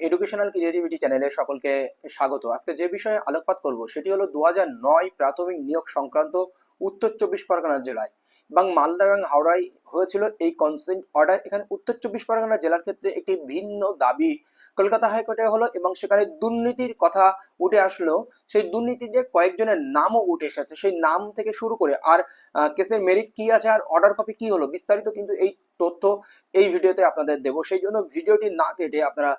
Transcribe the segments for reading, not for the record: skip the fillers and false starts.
Educational creativity চ্যানেলে সকলকে স্বাগত। আজকে যে বিষয়ে আলোকপাত করব সেটি হলো 2009 প্রাথমিক নিয়োগ সংক্রান্ত উত্তর চব্বিশ পরগনা জেলায় এবং মালদা এবং হাওড়ায় হয়েছিল এই কনসেন্ট অর্ডার। এখানে উত্তর চব্বিশ পরগনা জেলার ক্ষেত্রে একটি ভিন্ন দাবি কলকাতা হাইকোর্টে হলো এবং সেখানে দুর্নীতির কথা উঠে আসলো। সেই দুর্নীতিতে কয়েকজনের নামও উঠে এসেছে, সেই নাম থেকে শুরু করে আর কেসের মেরিট কি আছে আর অর্ডার কপি কি হলো বিস্তারিত কিন্তু এই তথ্য এই ভিডিওতে আপনাদের দেবো। সেই জন্য ভিডিওটি না কেটে আপনারা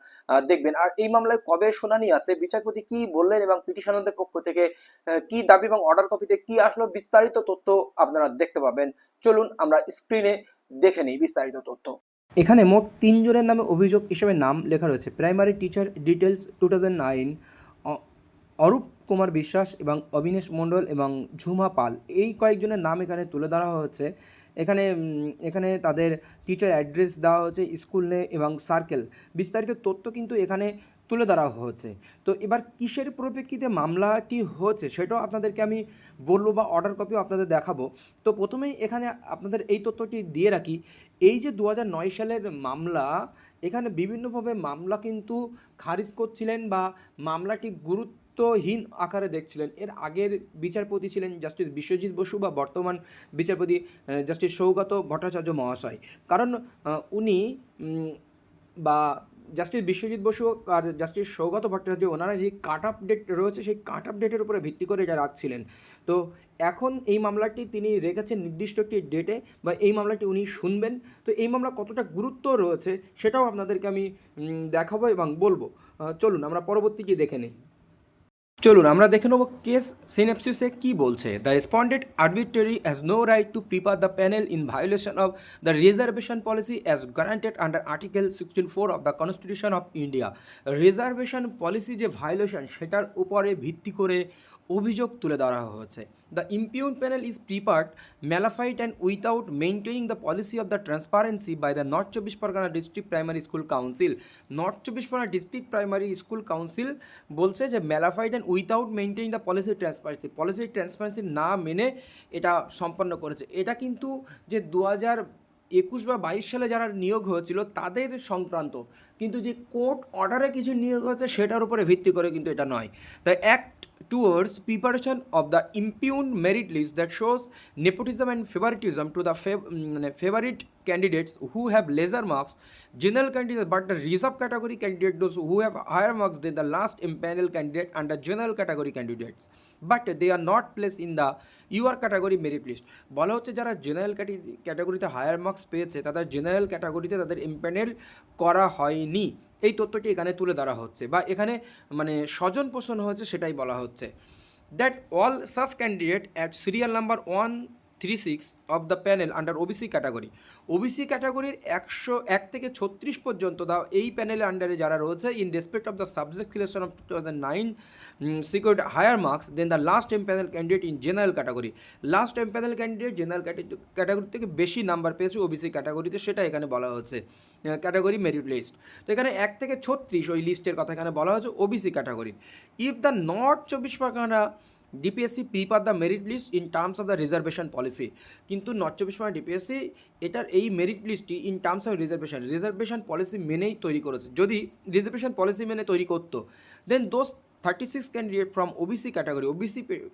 দেখবেন। আর এই মামলায় কবে শুনানি আছে, বিচারপতি কি বললেন এবং পিটিশনারদের পক্ষ থেকে কি দাবি এবং অর্ডার কপিতে কি আসলো, বিস্তারিত তথ্য আপনারা দেখতে পাবেন। চলুন আমরা স্ক্রিনে দেখে নিই বিস্তারিত তথ্য। এখানে মোট তিনজনের নামে অভিযোগ হিসেবে নাম লেখা রয়েছে। Primary teacher details 2009, Arup Kumar Biswas এবং অবিনেশ মণ্ডল এবং ঝুমা পাল, এই কয়েকজনের নাম এখানে তুলে ধরা হচ্ছে। এখানে এখানে তাদের টিচার অ্যাড্রেস দেওয়া হচ্ছে, স্কুল নেম এবং সার্কেল, বিস্তারিত তথ্য কিন্তু এখানে তুলে ধরা হচ্ছে। তো এবার কিসের পরিপ্রেক্ষিতে মামলাটি হচ্ছে সেটাও আপনাদেরকে আমি বলবো বা অর্ডার কপিও আপনাদের দেখাবো। তো প্রথমেই এখানে আপনাদের এই তথ্যটি দিয়ে রাখি, এই যে 2009 সালের মামলা, এখানে বিভিন্নভাবে মামলা কিন্তু খারিজ করছিলেন বা মামলাটি গুরুত্বহীন আকারে দেখছিলেন। এর আগের বিচারপতি ছিলেন জাস্টিস বিশ্বজিৎ বসু বা বর্তমান বিচারপতি জাস্টিস সৌগত ভট্টাচার্য মহাশয়। কারণ উনি বা জাস্টিস বিশ্বজিৎ বসু আর জাস্টিস সৌগত ভট্টাচার্য, ওনারা যে কাট অফ ডেট রয়েছে সেই কাট অফ ডেটের উপরে ভিত্তি করে এটা রাখছিলেন। তো এখন এই মামলাটি তিনি রেখেছেন নির্দিষ্ট একটি ডেটে, বা এই মামলাটি উনি শুনবেন। তো এই মামলা কতটা গুরুত্ব রয়েছে সেটাও আপনাদেরকে আমি দেখাবো এবং বলবো। চলুন আমরা পরবর্তীটি দেখে নিই। চলুন আমরা দেখে নেব কেস সিনেপসিসে কি বলছে। The respondent arbitrary has no right to prepare the panel in violation of the reservation policy as guaranteed under article 64 of the constitution of India. Reservation policy যে ভায়োলেশন সেটার উপরে ভিত্তি করে অভিযোগ তুলে ধরা হয়েছে। The impugned panel is prepared malafide and without maintaining the policy of the transparency by the north চব্বিশ Parganas district primary school council. North চব্বিশ Parganas district primary school council বলছে যে mala fide and without maintaining the policy transparency না মেনে এটা সম্পন্ন করেছে। এটা কিন্তু যে 2021 বা 22 সালে যারা নিয়োগ হয়েছিল তাদের সংক্রান্ত, কিন্তু যে কোর্ট অর্ডারে কিছু নিয়োগ হয়েছে সেটার উপরে ভিত্তি করে কিন্তু এটা নয়। The act towards preparation of the impugned merit list that shows nepotism and favoritism to the favorite candidates who have lesser marks, general candidates, but the reserve category candidate, those who have higher marks than the last impaneled candidate under general category candidates, but they are not placed in the UR category merit list। বলা হচ্ছে যারা general ক্যাটাগরিতে higher marks পেয়েছে তাদের general ক্যাটাগরিতে তাদের ইম্প্যানেল করা হয়নি, এই তথ্যটি এখানে তুলে ধরা হচ্ছে বা এখানে মানে স্বজন পোষণ হয়েছে সেটাই বলা হচ্ছে। That all such candidate at serial number 136 of the panel under OBC category, OBC ক্যাটাগরির 101 থেকে 36 পর্যন্ত এই প্যানেলের আন্ডারে যারা রয়েছে in respect of the subject selection of 2009 secured higher marks than the last impanel candidate in general category, last empanel candidate general category থেকে বেশি নাম্বার পেয়েছে ওবিসি ক্যাটাগরিতে, সেটা এখানে বলা হচ্ছে ক্যাটাগরি মেরিট লিস্ট। তো এখানে 1 থেকে 36 ওই লিস্টের কথা এখানে বলা হচ্ছে OBC category. If the north চব্বিশ Parganas DPSC prepare the merit list in terms of the reservation policy, কিন্তু নর্থ চব্বিশ পরগনা ডিপিএসসি এটার এই মেরিট লিস্টটি in terms of reservation policy মেনেই তৈরি করেছে। যদি রিজার্ভেশন পলিসি মেনে তৈরি করতো then those 36 candidate from OBC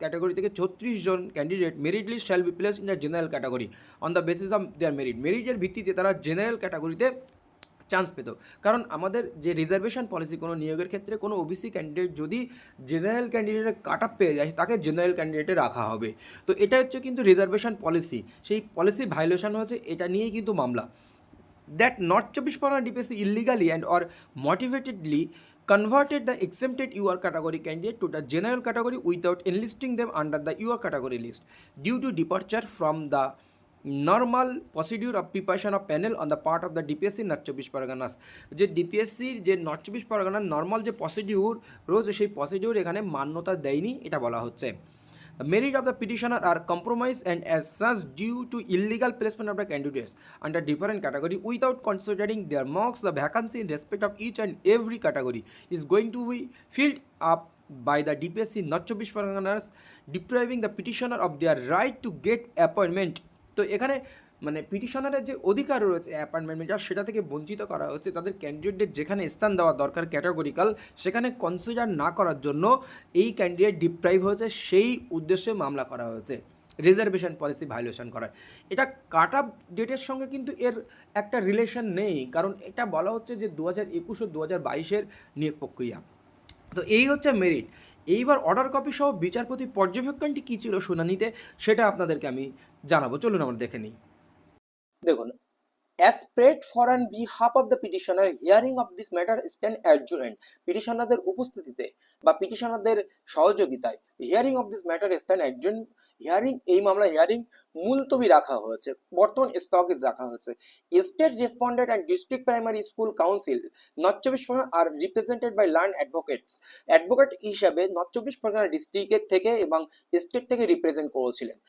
category থেকে 36 জন candidate merit list shall be placed in the general category on the basis of দেয়ার মেরিটের ভিত্তিতে তারা জেনারেল ক্যাটাগরিতে চান্স পেত। কারণ আমাদের যে রিজার্ভেশন পলিসি, কোনো নিয়োগের ক্ষেত্রে কোনো ওবিসি ক্যান্ডিডেট যদি জেনারেল ক্যান্ডিডেটের কাট অফ পেয়ে যায় তাকে জেনারেল ক্যান্ডিডেটে রাখা হবে। তো এটা হচ্ছে কিন্তু রিজার্ভেশন পলিসি, সেই পলিসি ভায়োলেশন হয়েছে, এটা নিয়েই কিন্তু মামলা। দ্যাট নর্থ চব্বিশ Parganas DPSC illegally and or motivatedly converted the exempted UR category candidate to the general category without enlisting them under the UR category list due to departure from the normal procedure of preparation of panel on the part of the DPSC north চব্বিশ পরগনাস। যে ডিপিএসসির যে north চব্বিশ পরগনার normal যে procedure রয়েছে সেই procedure এখানে মান্যতা দেয়নি, এটা বলা হচ্ছে। The merit of the petitioner are compromised and as such due to illegal placement of the candidates under different category without considering their marks. The vacancy in respect of each and every category is going to be filled up by the DPSC North Chobbish Parganas, depriving the petitioner of their right to get appointment. তো এখানে মানে পিটিশনারের যে অধিকার রয়েছে appointment সেটা থেকে বঞ্চিত করা হচ্ছে, তাদের ক্যান্ডিডেটদের যেখানে স্থান দেওয়া দরকার ক্যাটাগরিক্যাল সেখানে কনসিডার না করার জন্য এই ক্যান্ডিডেট ডিপ্রাইভ হয়েছে, সেই উদ্দেশ্যে মামলা করা হয়েছে রিজার্ভেশন পলিসি ভায়োলেশন করায়। এটা কাট অফ ডেটের সঙ্গে কিন্তু এর একটা রিলেশন নেই, কারণ এটা বলা হচ্ছে যে 2021 ও 2022-এর নিয়োগ প্রক্রিয়া। তো এই হচ্ছে মেরিট। এইবার অর্ডার কপি সহ বিচারপতি পর্যবেক্ষণটি কী ছিল শুনানিতে সেটা আপনাদেরকে আমি জানাবো, চলুন আমরা দেখে নিই। দেখুন, as prayed for on behalf of the petitioner, hearing of this matter stand adjourned. পিটিশনারদের উপস্থিতিতে বা পিটিশনারদের সহযোগিতায় hearing of this matter stand adjourned. Hearing, এই মামলা হিয়ারিং মুলতবি রাখা হয়েছে, বর্তমান স্থগিত রাখা হয়েছে। State respondent and district primary school council north চব্বিশ Parganas are represented by learned advocates. Advocate হিসাবে নর্থ চব্বিশ পরগনা ডিস্ট্রিক্টের থেকে এবং স্টেট থেকে রিপ্রেজেন্ট করেছিলেন।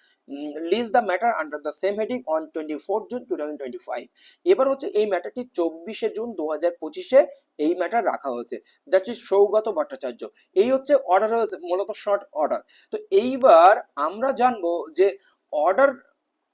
List the matter under the same heading on 24 June 2025। এবার হচ্ছে এই ম্যাটারটি 24শে জুন 2025-এ এই ম্যাটার রাখা হয়েছে। জাস্টিস সৌগত ভট্টাচার্য, এই হচ্ছে অর্ডার হয়েছে, মূলত শর্ট অর্ডার। তো এইবার আমরা জানবো যে অর্ডার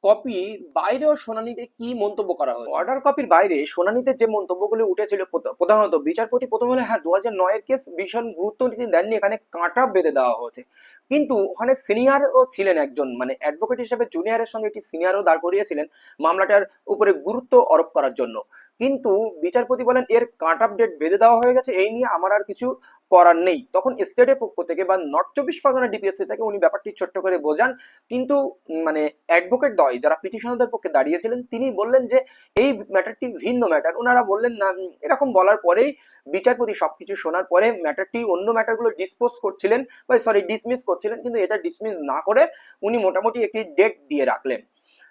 কপি বাইরেও শুনানিতে কি মন্তব্য করা হয়েছে। অর্ডার কপির বাইরে শুনানিতে যে মন্তব্যগুলি উঠেছিল প্রধানত বিচারপতি প্রথম হলে হ্যাঁ 2009-এর কেস ভীষণ গুরুত্ব দেননি, এখানে কাঁটা বেঁধে দেওয়া হয়েছে। কিন্তু ওখানে সিনিয়রও ছিলেন একজন, মানে অ্যাডভোকেট হিসেবে জুনিয়রের সঙ্গে একটি সিনিয়রও দাঁড় করিয়েছিলেন মামলাটার উপরে গুরুত্ব আরোপ করার জন্য। কিন্তু বিচারপতি বলেন এর কাট অফ ডেট বেঁধে দেওয়া হয়ে গেছে, এই নিয়ে আমার আর কিছু করার নেই। তখন স্টেটের পক্ষ থেকে বা নর্থ চব্বিশ পরগনা ডিপিএসসি থেকে উনি ব্যাপারটি ছোট্ট করে বোঝান, কিন্তু মানে অ্যাডভোকেট দ্বয় যারা পিটিশনারদের পক্ষে দাঁড়িয়েছিলেন তিনি বললেন যে এই ম্যাটারটি ভিন্ন ম্যাটার। ওনারা বললেন না, এরকম বলার পরেই বিচারপতি সবকিছু শোনার পরে ম্যাটারটি অন্য ম্যাটারগুলো ডিসপোজ করছিলেন, বা ডিসমিস করছিলেন, কিন্তু এটা ডিসমিস না করে উনি মোটামুটি একটি ডেট দিয়ে রাখলেন।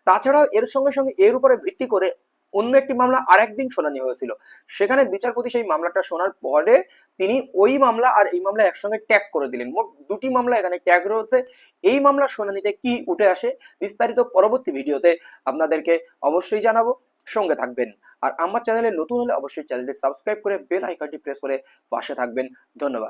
তাছাড়াও এর সঙ্গে সঙ্গে এর উপরে ভিত্তি করে অন্য একটি মামলা আরেকদিন শুনানি হয়েছিল, সেখানে বিচারপতি সেই মামলাটা শোনার পরে তিনি ওই মামলা আর এই মামলা একসঙ্গে ট্যাগ করে দিলেন। মোট দুটি মামলা এখানে ট্যাগ রয়েছে। এই মামলার শুনানিতে কি উঠে আসে বিস্তারিত পরবর্তী ভিডিওতে আপনাদেরকে অবশ্যই জানাবো, সঙ্গে থাকবেন। আর আমার চ্যানেলে নতুন হলে অবশ্যই চ্যানেলটি সাবস্ক্রাইব করে বেল আইকনটি প্রেস করে পাশে থাকবেন। ধন্যবাদ।